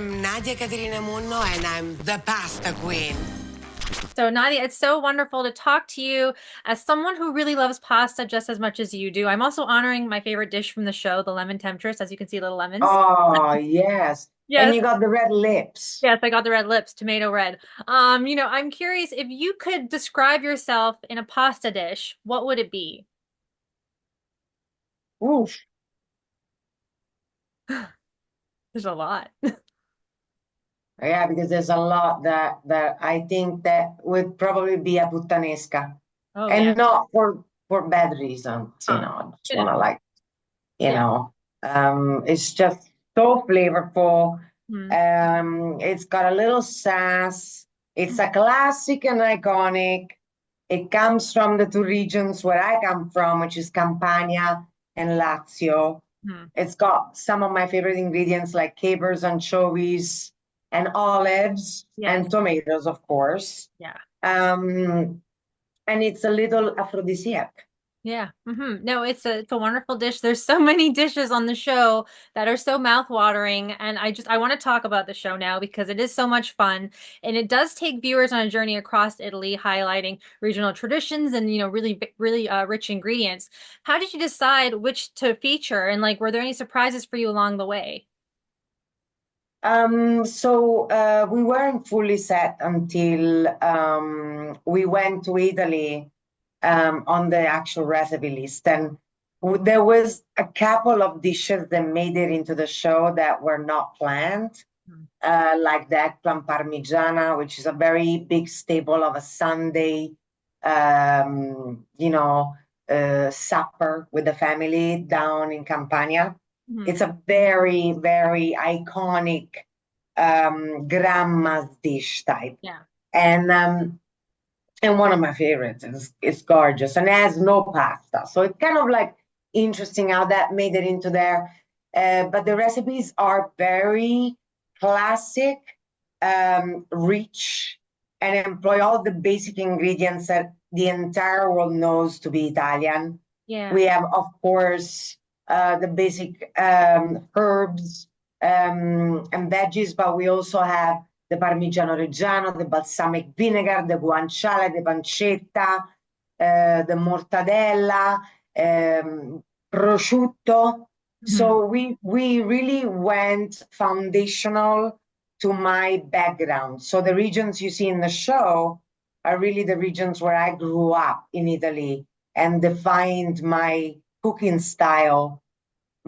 I'm Nadia Caterina Munno, and I'm the pasta queen. So, Nadia, it's so wonderful to talk to you as someone who really loves pasta just as much as you do. I'm also honoring my favorite dish from the show, the lemon temptress, as you can see, little lemons. Oh, yes. And Yes, you got the red lips. yes, I got the red lips, tomato red. I'm curious if you could describe yourself in a pasta dish, what would it be? Oof. There's a lot. Yeah, because there's a lot that I think that would probably be a puttanesca. Oh yeah. And not for bad reasons, Huh. I just Yeah. wanna like, Yeah. it's just so flavorful. Hmm. It's got a little sass. It's a classic and iconic. It comes from the two regions where I come from, which is Campania and Lazio. Hmm. It's got some of my favorite ingredients like capers, anchovies, and olives, Yes. and tomatoes, of course. Yeah. Um, and it's a little aphrodisiac. Yeah. No, it's a wonderful dish. There's so many dishes on the show that are so mouth-watering, and I want to talk about the show now because it is so much fun, and it does take viewers on a journey across Italy, highlighting regional traditions and really rich ingredients. How did you decide which to feature, and like were there any surprises for you along the way? So we weren't fully set until we went to Italy on the actual recipe list. And there was a couple of dishes that made it into the show that were not planned, like the eggplant parmigiana, which is a very big staple of a Sunday, um, you know, supper with the family down in Campania. Mhm. It's a very, very iconic grandma's dish type. Yeah. And and one of my favorites. It's gorgeous and it has no pasta. So it's kind of like interesting how that made it into there. But the recipes are very classic, rich, and employ all the basic ingredients that the entire world knows to be Italian. Yeah. We have, of course, the basic herbs and veggies, but we also have the Parmigiano Reggiano, the balsamic vinegar, the guanciale, the pancetta, the mortadella, prosciutto. Mhm. So we really went foundational to my background. So the regions you see in the show are really the regions where I grew up in Italy and defined my cooking style,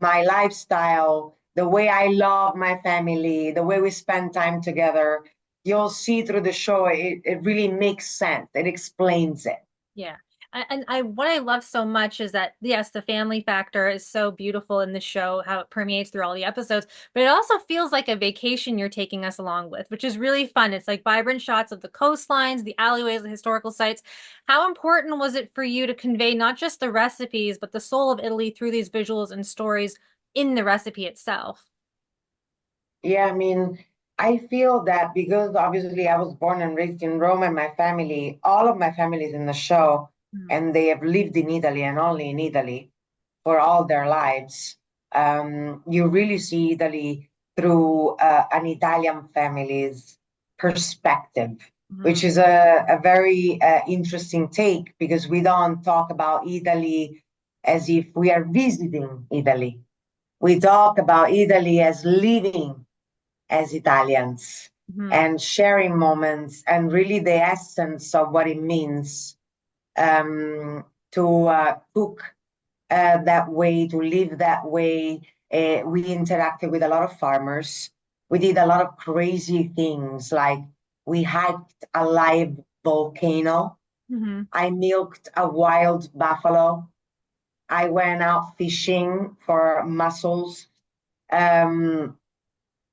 my lifestyle, the way I love my family, the way we spend time together. You'll see through the show, it really makes sense. It explains it. Yeah. And what I love so much is that yes, the family factor is so beautiful in the show, how it permeates through all the episodes, but it also feels like a vacation you're taking us along with, which is really fun. It's like vibrant shots of the coastlines, the alleyways, the historical sites. How important was it for you to convey not just the recipes, but the soul of Italy through these visuals and stories in the recipe itself? Yeah, I mean, I feel that because obviously I was born and raised in Rome and my family, all of my family is in the show Mm. and they have lived in Italy and only in Italy for all their lives. You really see Italy through an Italian family's perspective, which Mhm. is a very interesting take because we don't talk about Italy as if we are visiting Italy. We talk about Italy as living as Italians Mhm. and sharing moments and really the essence of what it means to cook that way, to live that way. We interacted with a lot of farmers. We did a lot of crazy things, like we hiked a live volcano. Mhm. I milked a wild buffalo. I went out fishing for mussels. Um,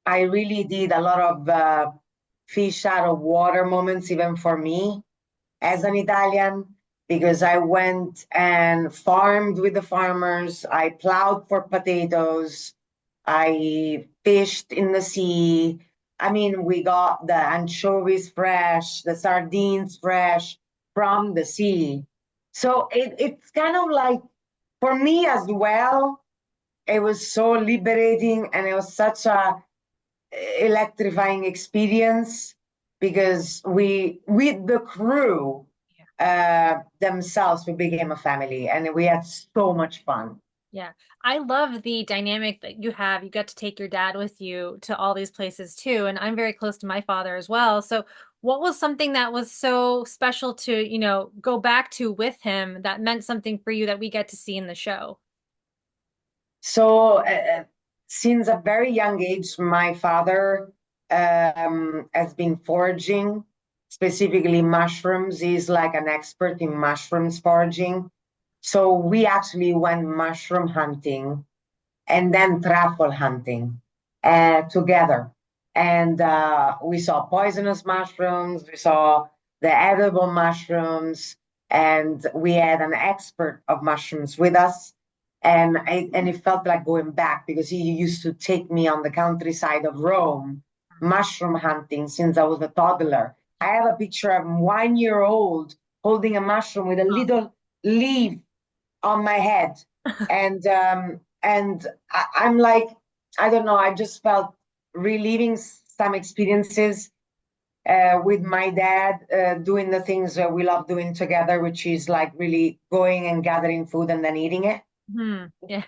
I really did a lot of fish out of water moments, even for me as an Italian, because I went and farmed with the farmers. I plowed for potatoes. I fished in the sea. I mean, we got the anchovies fresh, the sardines fresh from the sea. So it's kind of like, for me as well, it was so liberating and it was such electrifying experience because we, with the crew themselves, we became a family and we had so much fun. Yeah. I love the dynamic that you have. You get to take your dad with you to all these places too. And I'm very close to my father as well. So what was something that was so special to, go back to with him that meant something for you that we get to see in the show? So, since a very young age, my father has been foraging, specifically mushrooms. He's like an expert in mushrooms foraging. So, we actually went mushroom hunting and then truffle hunting together. And we saw poisonous mushrooms, we saw the edible mushrooms, and we had an expert of mushrooms with us. And it felt like going back because he used to take me on the countryside of Rome, mushroom hunting since I was a toddler. I have a picture of 1 year old holding a mushroom with a little leaf on my head. And I'm like, I don't know, I just felt reliving some experiences with my dad, doing the things that we love doing together, which is like really going and gathering food and then eating it. Yeah.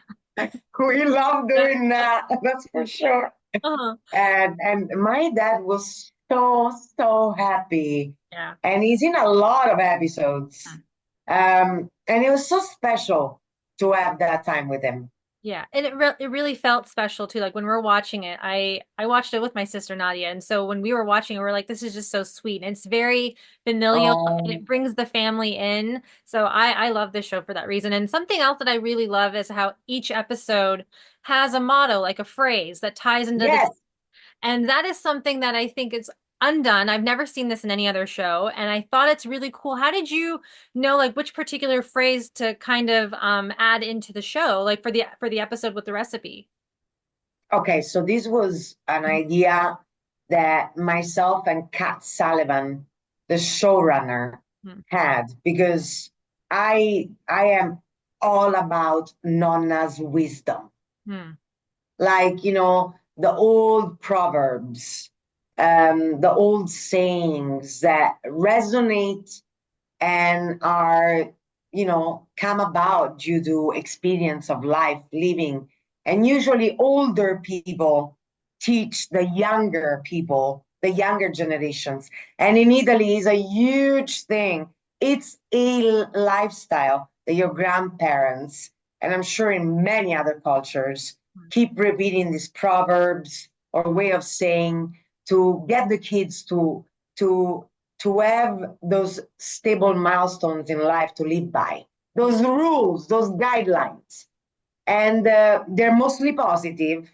We love doing that, that's for sure. Uh-huh. And my dad was so happy. Yeah. And he's in a lot of episodes. And it was so special to have that time with him. Yeah, and it really felt special too. Like when we're watching it, I watched it with my sister Nadia, and so when we were watching it, we're like, this is just so sweet. And it's very familial, and it brings the family in. So I love this show for that reason. And something else that I really love is how each episode has a motto, like a phrase that ties into the Yes. and that is something that I think is undone. I've never seen this in any other show, and I thought it's really cool. How did you know like which particular phrase to kind of add into the show, like for the episode with the recipe? Okay, so this was an idea that myself and Kat Sullivan, the showrunner, Hmm. had because I am all about Nonna's wisdom. Hmm. Like, the old proverbs, the old sayings that resonate and are, come about due to experience of life living. And usually older people teach the younger people, the younger generations. And in Italy is a huge thing. It's a lifestyle that your grandparents, and I'm sure in many other cultures, keep repeating these proverbs or way of saying to get the kids to to have those stable milestones in life to live by, those rules, those guidelines. And they're mostly positive.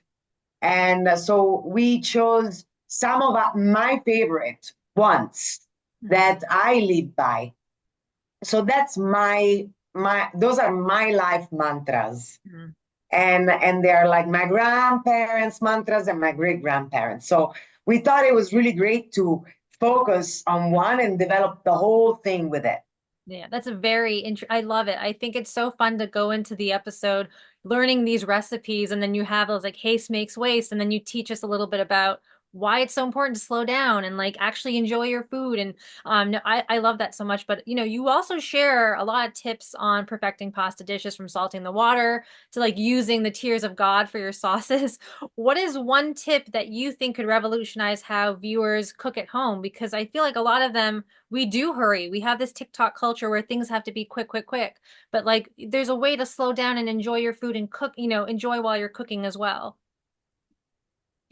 And so we chose some of my favorite ones that I live by. So that's those are my life mantras. Hmm. And they're like my grandparents' mantras and my great grandparents. So we thought it was really great to focus on one and develop the whole thing with it. Yeah, that's a very I love it. I think it's so fun to go into the episode learning these recipes, and then you have those like haste makes waste, and then you teach us a little bit about why it's so important to slow down and like actually enjoy your food. And no, I love that so much. But you also share a lot of tips on perfecting pasta dishes, from salting the water to like using the tears of God for your sauces. What is one tip that you think could revolutionize how viewers cook at home? Because I feel like a lot of them, we do hurry. We have this TikTok culture where things have to be quick, quick, quick. But like there's a way to slow down and enjoy your food and cook, enjoy while you're cooking as well.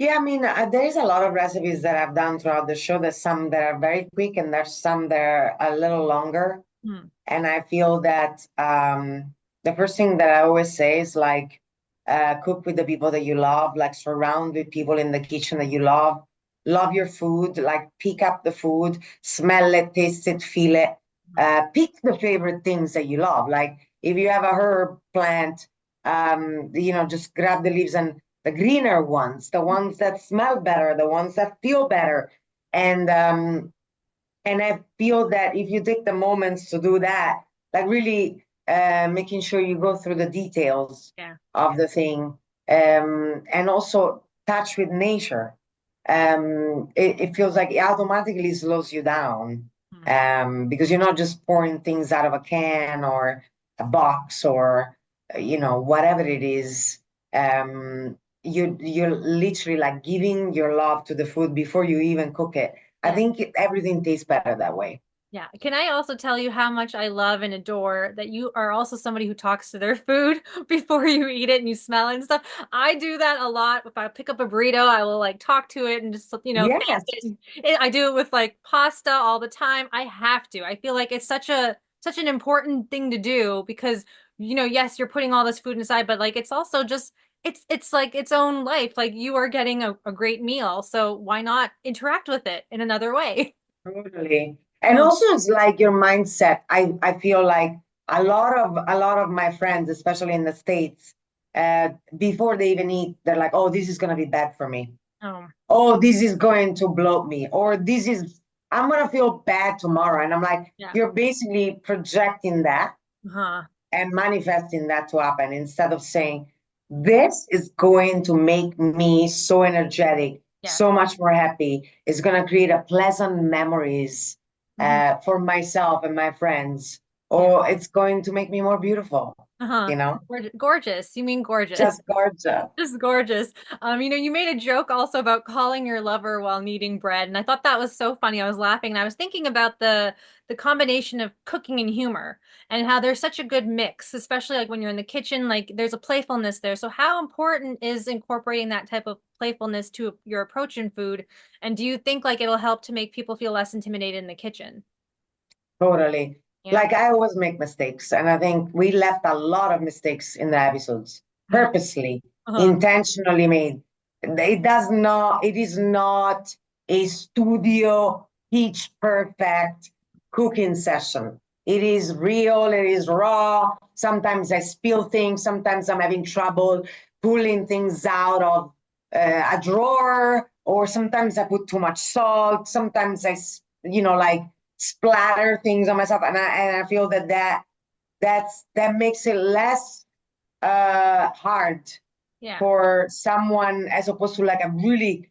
Yeah, I mean, there's a lot of recipes that I've done throughout the show. There's some that are very quick, and there's some that are a little longer. Hmm. And I feel that the first thing that I always say is like, cook with the people that you love, like surround with people in the kitchen that you love your food, like pick up the food, smell it, taste it, feel it. Pick the favorite things that you love. Like if you have a herb plant, just grab the leaves and the greener ones, the ones that smell better, the ones that feel better. And I feel that if you take the moments to do that, like really making sure you go through the details Yeah. of the thing, and also touch with nature. it feels like it automatically slows you down, because you're not just pouring things out of a can or a box or whatever it is. You're literally like giving your love to the food before you even cook it. I think everything tastes better that way. Yeah. Can I also tell you how much I love and adore that you are also somebody who talks to their food before you eat it and you smell it and stuff? I do that a lot. If I pick up a burrito, I will like talk to it and just, thank Yes, it. I do it with like pasta all the time. I have to. I feel like it's such an important thing to do because, yes, you're putting all this food inside, but like it's also just it's like its own life. Like you are getting a great meal. So why not interact with it in another way? totally. And also it's like your mindset. I feel like a lot of my friends, especially in the States, before they even eat, they're like, oh, this is gonna be bad for me. Oh, Oh, this is going to bloat me, or I'm gonna feel bad tomorrow. And I'm like, yeah. you're basically projecting that Uh-huh. and manifesting that to happen instead of saying, this is going to make me so energetic, Yes. so much more happy. It's going to create a pleasant memories for myself and my friends, Yeah. or it's going to make me more beautiful, Uh-huh. you know, Gorgeous. You mean gorgeous. just gorgeous. Just gorgeous. You made a joke also about calling your lover while kneading bread, and I thought that was so funny. I was laughing, and I was thinking about the combination of cooking and humor, and how there's such a good mix, especially like when you're in the kitchen, like there's a playfulness there. So how important is incorporating that type of playfulness to your approach in food? And do you think like it'll help to make people feel less intimidated in the kitchen? Totally. Yeah. Like I always make mistakes, and I think we left a lot of mistakes in the episodes, purposely, Uh-huh. intentionally made. It is not a studio pitch perfect cooking session. It is real, it is raw. Sometimes I spill things, sometimes I'm having trouble pulling things out of a drawer, or sometimes I put too much salt, sometimes like splatter things on myself, and I feel that makes it less hard Yeah. for someone as opposed to like a really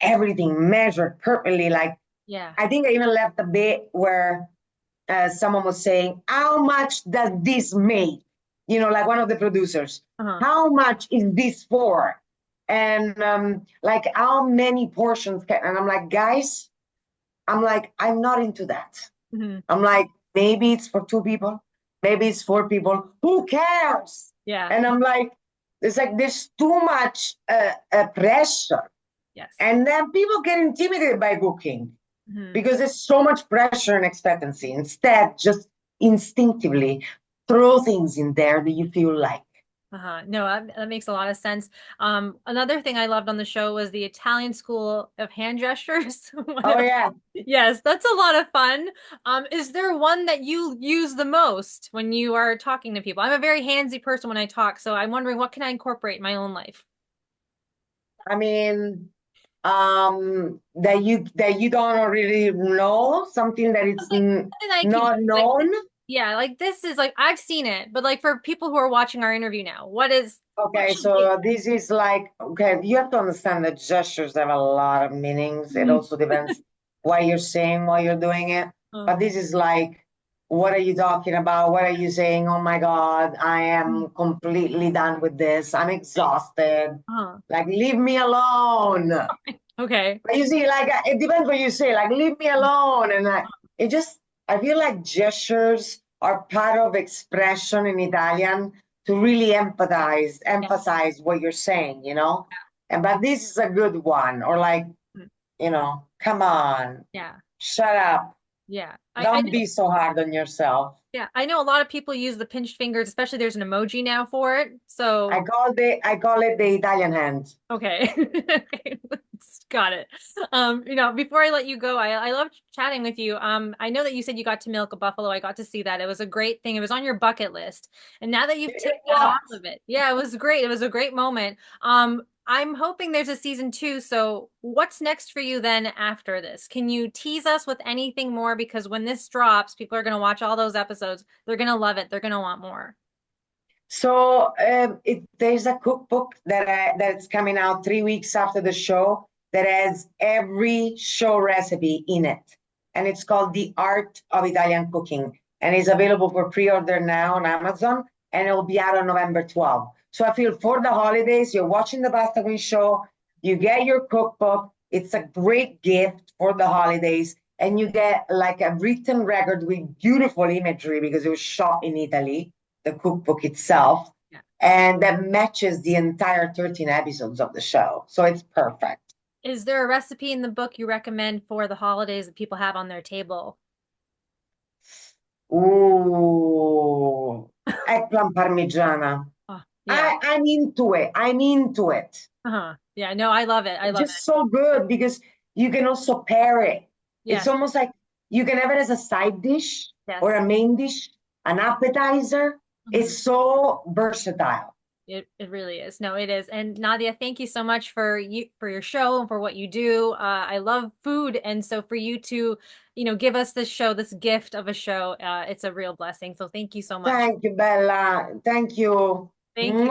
everything measured perfectly. Like Yeah. I think I even left a bit where someone was saying, how much does this make, like one of the producers, Uh-huh. how much is this for, and like how many portions and I'm like, guys, I'm not into that. Hmm. I'm like, maybe it's for two people, maybe it's four people. Who cares? Yeah. And I'm like, it's like there's too much pressure, Yes. and then people get intimidated by cooking Hmm. because there's so much pressure and expectancy. Instead, just instinctively throw things in there that you feel like. Uh-huh. No, that makes a lot of sense. Another thing I loved on the show was the Italian school of hand gestures. Oh yeah. Yes, that's a lot of fun. Is there one that you use the most when you are talking to people? I'm a very handsy person when I talk, so I'm wondering what can I incorporate in my own life? I mean, that you don't really know something that it's Something I can not use, like known. yeah, like this is like I've seen it, but like for people who are watching our interview now, what Okay, should they? so this is like, okay, you have to understand that gestures have a lot of meanings. It also depends what you're saying while you're doing it. Uh, But this is like, what are you talking about? What are you saying? Oh my God, I am completely done with this. I'm exhausted. uh, Like, leave me alone. okay. But you see, like, it depends what you say. Like, leave me alone. And it just, I feel like gestures are part of expression in Italian to really Yeah. emphasize what you're saying. But this is a good one. Or like, Mm, come on, yeah. shut up. Yeah. I Don't know. be so hard on yourself. Yeah, I know a lot of people use the pinched fingers, especially there's an emoji now for it. So, I call it the Italian hand. okay. Okay. Got it. Before I let you go, I love chatting with you. I know that you said you got to milk a buffalo. I got to see that. It was a great thing. It was on your bucket list. And now that you've ticked that What? off of it, yeah, it was great. It was a great moment. I'm hoping there's a season two. So what's next for you then after this? Can you tease us with anything more? Because when this drops, people are going to watch all those episodes. They're going to love it. They're going to want more. So there's a cookbook that's coming out 3 weeks after the show. that has every show recipe in it. And it's called The Art of Italian Cooking. And it's available for pre-order now on Amazon, and it will be out on November 12th. So I feel for the holidays, you're watching the Pasta Queen show, you get your cookbook. It's a great gift for the holidays. And you get like a written record with beautiful imagery because it was shot in Italy, the cookbook itself. Yeah. And that matches the entire 13 episodes of the show. So it's perfect. Is there a recipe in the book you recommend for the holidays that people have on their table? Ooh, eggplant parmigiana. Oh, yeah. I'm into it. I'm into it. Yeah, no, I love it. I love it. Just so good because you can also pair it. Yes. It's almost like you can have it as a side dish, yes, or a main dish, an appetizer. It's so versatile. It really is. No, it is. And Nadia, thank you so much for your show and for what you do. I love food, and so for you to, give us this show, this gift of a show, it's a real blessing. So thank you so much. Thank you, Bella. Thank you. Thank you.